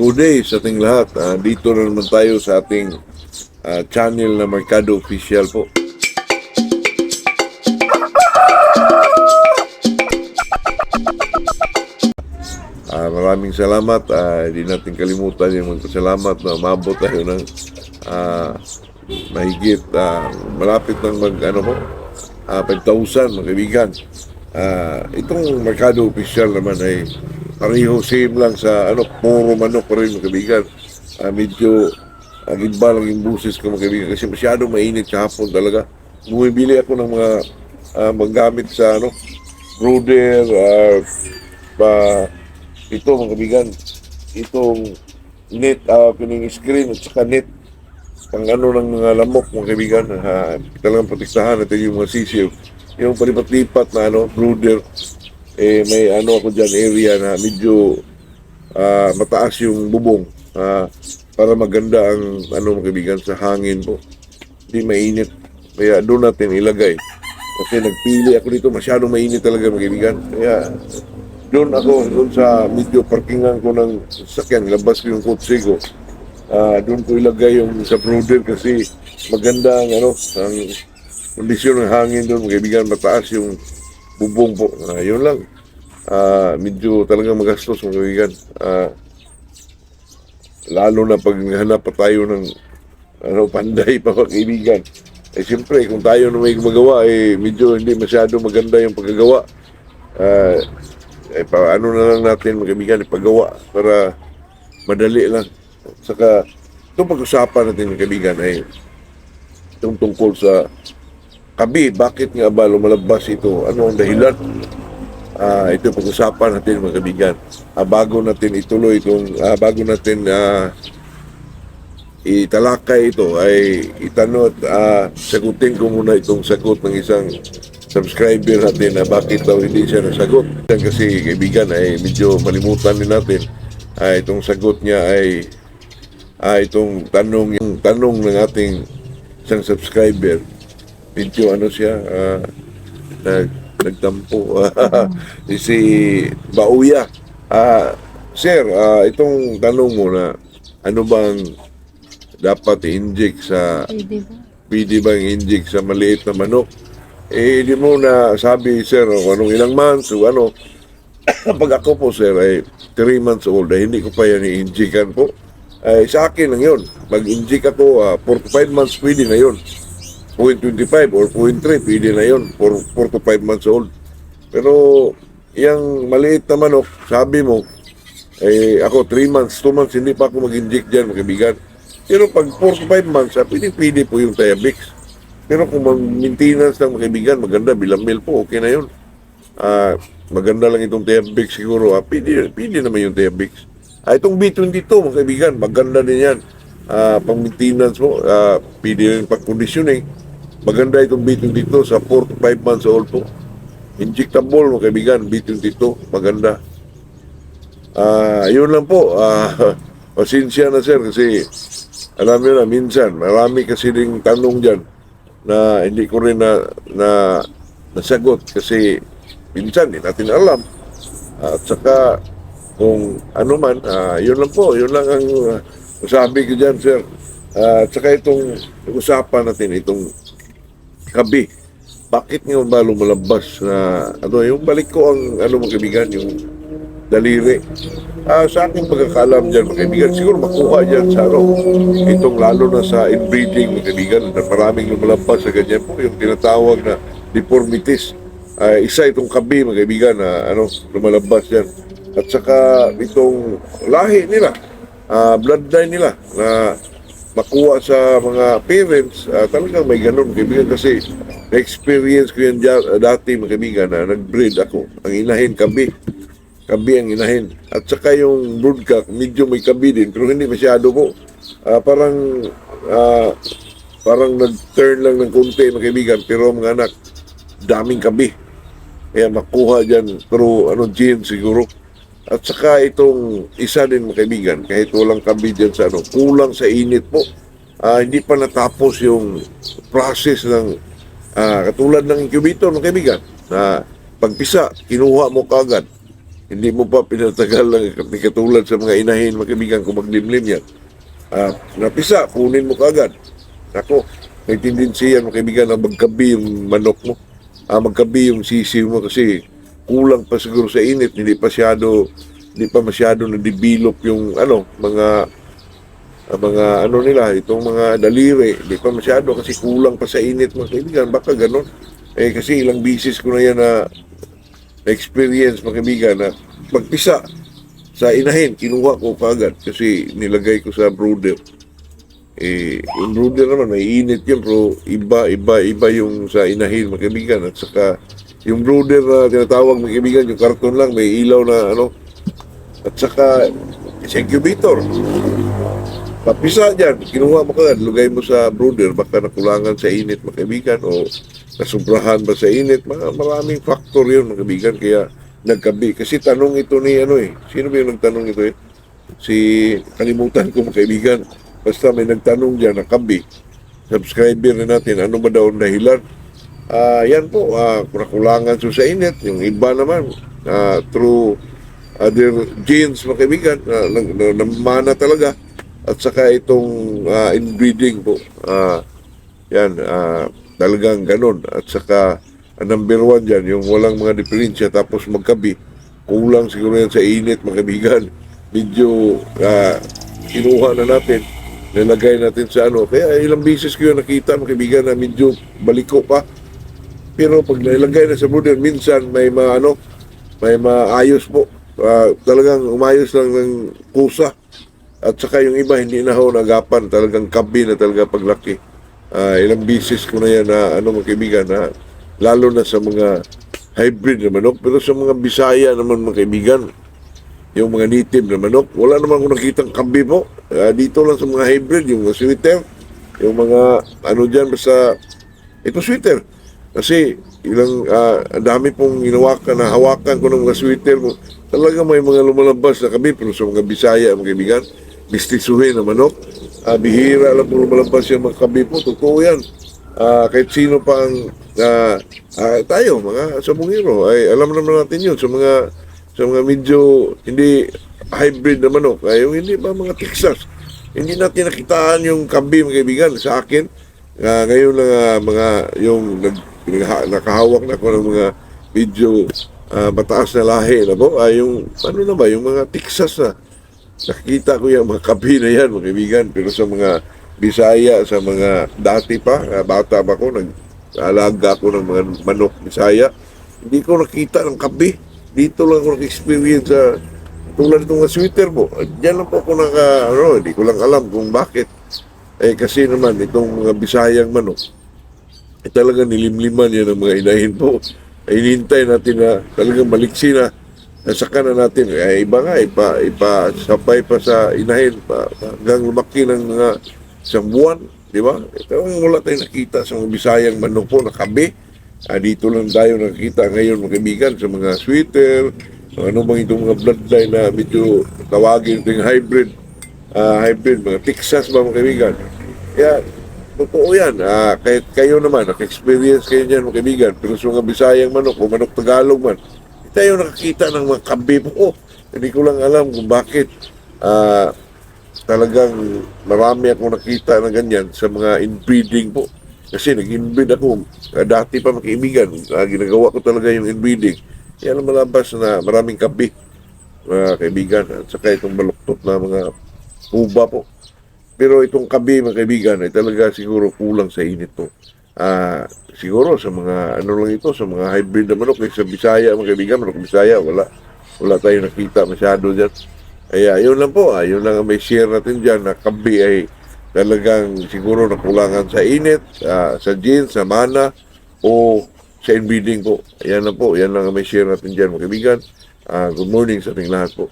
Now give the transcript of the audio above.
Good day sa ating lahat. Dito na naman tayo sa ating channel na Mercado Official po. Maraming salamat. Hindi natin kalimutan yung magpasalamat na umabot tayo ng mahigit malapit ng 5,000 mga kaibigan. Itong Mercado Official naman ay pareho same lang sa puro manok pa rin mga kaibigan. Medyo iba lang yung buses ko mga kaibigan kasi masyado mainit sa hapon talaga. Bumibili ako ng mga manggamit sa brooder, ito mga kaibigan, itong net, pining screen at saka net pang ng mga lamok mga kaibigan. Talagang protektahan natin yung mga sisiw, yung palipat-lipat na brooder. May ako dyan area na medyo mataas yung bubong para maganda ang mga kaibigan sa hangin po, hindi mainit, kaya doon natin ilagay kasi nagpili ako dito, masyadong mainit talaga mga kaibigan, kaya doon sa medyo parkingan ko ng sasakyan, labas ko yung kotse ko, doon ko ilagay yung sa brooder kasi maganda ang kondisyon ng hangin doon mga kaibigan, mataas yung bubong po. Yun lang. Medyo talagang magastos mga kaibigan. Lalo na pag hanap pa tayo ng panday pa mga kaibigan. Siyempre, kung tayo na may magawa, medyo hindi masyado maganda yung pagkagawa. Paano na lang natin mga kaibigan ipagawa para madali lang. Saka, itong pag-usapan natin mga kaibigan ay itong tungkol sa kabi, bakit nga ba lumalabas ito? Ano ang dahilan? Ito pag-usapan natin mga kaibigan. Bago natin ituloy itong, bago natin italakay ito, ay itanong at sagutin ko muna itong sagot ng isang subscriber natin na bakit daw hindi siya nasagot. Kasi kaibigan ay medyo malimutan din natin. Itong sagot niya ay itong tanong ng ating isang subscriber. Medyo siya, nagtampo. Si Bauya. Sir, itong tanong mo na ano bang dapat i-inject sa, pwede ba i-inject sa maliit na manok? Di mo na sabi, sir, anong ilang months o pag ako po, sir, ay 3 months old, hindi ko pa yan i-injectan po. Sa akin lang yun. Mag-inject ako 4 to 5 months, pwede na yun. 0.25 or 0.3, pwede na yun, 4 to 5 months old. Pero, yung maliit na manok, sabi mo, ako 3 months, 2 months, hindi pa ako mag-inject dyan, mga kaibigan. Pero pag 4 to 5 months, pwede po yung Tiabix. Pero kung mag-maintenance ng mga kaibigan, maganda, bilamil po, okay na yun. Maganda lang itong Tiabix siguro, pwede naman yung Tiabix. Itong B22, mga kaibigan, maganda din yan. Pang-maintenance mo, pwede rin pag-conditioning. Maganda itong B22 sa 4 to 5 months old po. Injectable mga kaibigan, B22, maganda. Yun lang po. Pasensya na sir kasi alam nyo na minsan, marami kasi ding tanong dyan na hindi ko rin na nasagot kasi minsan hindi natin alam. At saka kung ano man, yun lang po, yun lang ang sabi ko dyan, sir. At saka itong usapan natin, itong kabi. Bakit nga ba lumalabas na, yung balik ko ang, mga kaibigan, yung daliri. Sa aking pagkakalam dyan, mga kaibigan, siguro makuha dyan sa, itong lalo na sa inbreeding, mga kaibigan, na maraming lumalabas sa ganyan po, yung tinatawag na deformities. Isa itong kabi, mga kaibigan, na, lumalabas dyan. At saka itong lahi nila, bloodline nila na makuha sa mga parents, talagang may ganun kaibigan kasi na-experience ko yan dati mga kaibigan na nag-breed ako. Ang inahin, kabi ang inahin. At saka yung broodcock, medyo may kabi din pero hindi masyado po. Parang nag-turn lang ng konti mga kaibigan pero mga anak, daming kabi. Kaya makuha dyan pero genes siguro. At saka itong isa din mga kaibigan, kahit walang kabi dyan sa kulang sa init po. Hindi pa natapos yung process ng katulad ng incubator mga kaibigan. Na pagpisa, kinuha mo kaagad. Hindi mo pa pinatagal lang katulad sa mga inahin, mga kaibigan, kung maglimlim yan. Napisa, kunin mo kaagad. Ako, may tendency yan, mga kaibigan, na magkabi yung manok mo. Magkabi yung sisiw mo kasi kulang pa siguro sa init, hindi pa masyado na-develop yung mga ano nila, itong mga daliri, hindi pa masyado kasi kulang pa sa init, mga kaibigan, baka ganon. Kasi ilang bisis ko na yan na experience, mga kaibigan, na magpisa sa inahin, kinuha ko kaagad kasi nilagay ko sa brooder. Yung brooder naman, may init yun, pero iba yung sa inahin, mga kaibigan. At saka, yung brooder na tinatawag, mga kaibigan, yung karton lang, may ilaw na at saka, sa incubator. Papisa dyan, kinuha mo kaagad, lugay mo sa brooder, baka nakulangan sa init, mga kaibigan, o nasubrahan ba sa init, maraming factor yun, mga kaibigan, kaya nagkabi. Kasi tanong ito ni sino ba yung nagtanong ito kalimutan ko, mga kaibigan. Basta may nagtanong dyan, nakabi. Subscriber na natin, ano ba daw ang dahilan? Yan po, nakulangan sa init. Yung iba naman, through other genes, mga kaibigan, namana talaga. At saka itong inbreeding po, yan, talagang ganun. At saka, number one dyan, yung walang mga diferensya tapos magkabi, kulang siguro yan sa init, mga kaibigan. Medyo kinuha na natin, nilagay natin sa kaya ilang beses ko yun nakita, mga kaibigan, na medyo baliko pa. Pero pag nilagay na sa brooder, minsan may maayos po. Talagang umayos lang ng kusa. At saka yung iba, hindi na nagapan, talagang kabi na talaga paglaki. Ilang beses ko na yan na mga kaibigan, na lalo na sa mga hybrid na manok. Pero sa mga Bisaya naman, mga kaibigan, yung mga native na manok, wala naman akong nakitang kambi po. Dito lang sa mga hybrid, yung mga sweater, yung mga dyan, basta ito sweater. Kasi ang dami pong hawakan ko ng mga sweater mo. Talaga may mga lumalabas na kambi, pero sa mga Bisaya, mga kaibigan, mistisuhin na manok. Bihira lang po lumalabas yung mga kambi po. Totoo yan. Kahit sino pa ang tayo, mga sabungero, ay alam naman natin yun sa mga medyo hindi hybrid na manok, yung hindi ba mga Texas, hindi natin nakitaan yung kambi, mga kaibigan. Sa akin, ngayon lang nakahawak na ako ng mga medyo mataas na lahi na po, yung yung mga Texas na nakikita ko yung mga kambi na yan, mga kaibigan. Pero sa mga Bisaya, sa mga dati pa, bata pa ko, nag-alaga ako ng mga manok Bisaya, hindi ko nakita ng kabi. Dito lang ako nag-experience sa tulad itong mga sweater po. Diyan lang po ako hindi ko lang alam kung bakit. Kasi naman, itong mga Bisayang manok, talaga nilimliman yan ng mga inahin po. Hinihintay natin na talagang maliksi na. Saka na natin, iba nga, ipasabay pa sa inahin, hanggang lumaki ng mga isang buwan, di ba? Wala tayong nakita sa mga Bisayang manok po na kabi. Dito lang tayo nakikita ngayon, mga kaibigan, sa mga sweater, bang itong mga bloodline na medyo tawagin ito yung hybrid, mga Texas ba, mga kaibigan? Kaya, totoo yan. Kahit kayo naman, naka-experience kayo dyan, mga kaibigan, pero sa mga Bisayang manok o manok Tagalog man, tayo nakakita ng mga kabi po. Hindi ko lang alam kung bakit. Talagang marami akong nakita na ganyan sa mga inbreeding po. Kasi nag-inbreed ako. Dati pa, mga kaibigan, ginagawa ko talaga yung inbreeding. Yan ang malabas na maraming kabi, mga kaibigan. At saka itong baluktot na mga puba po. Pero itong kabi, mga kaibigan, ay talaga siguro kulang sa init po. Siguro sa mga lang ito, sa mga hybrid na manok, sa Bisaya, mga kaibigan, manok Bisaya, wala tayong nakita masyado dyan. Yun lang po, yun lang ang may share natin dyan, na kabi ay talagang siguro nakulangan sa init, sa genes, sa mana, o sa inbreeding po. Ayan lang po, yan lang ang may share natin dyan, mga kaibigan. Good morning sa ating lahat po.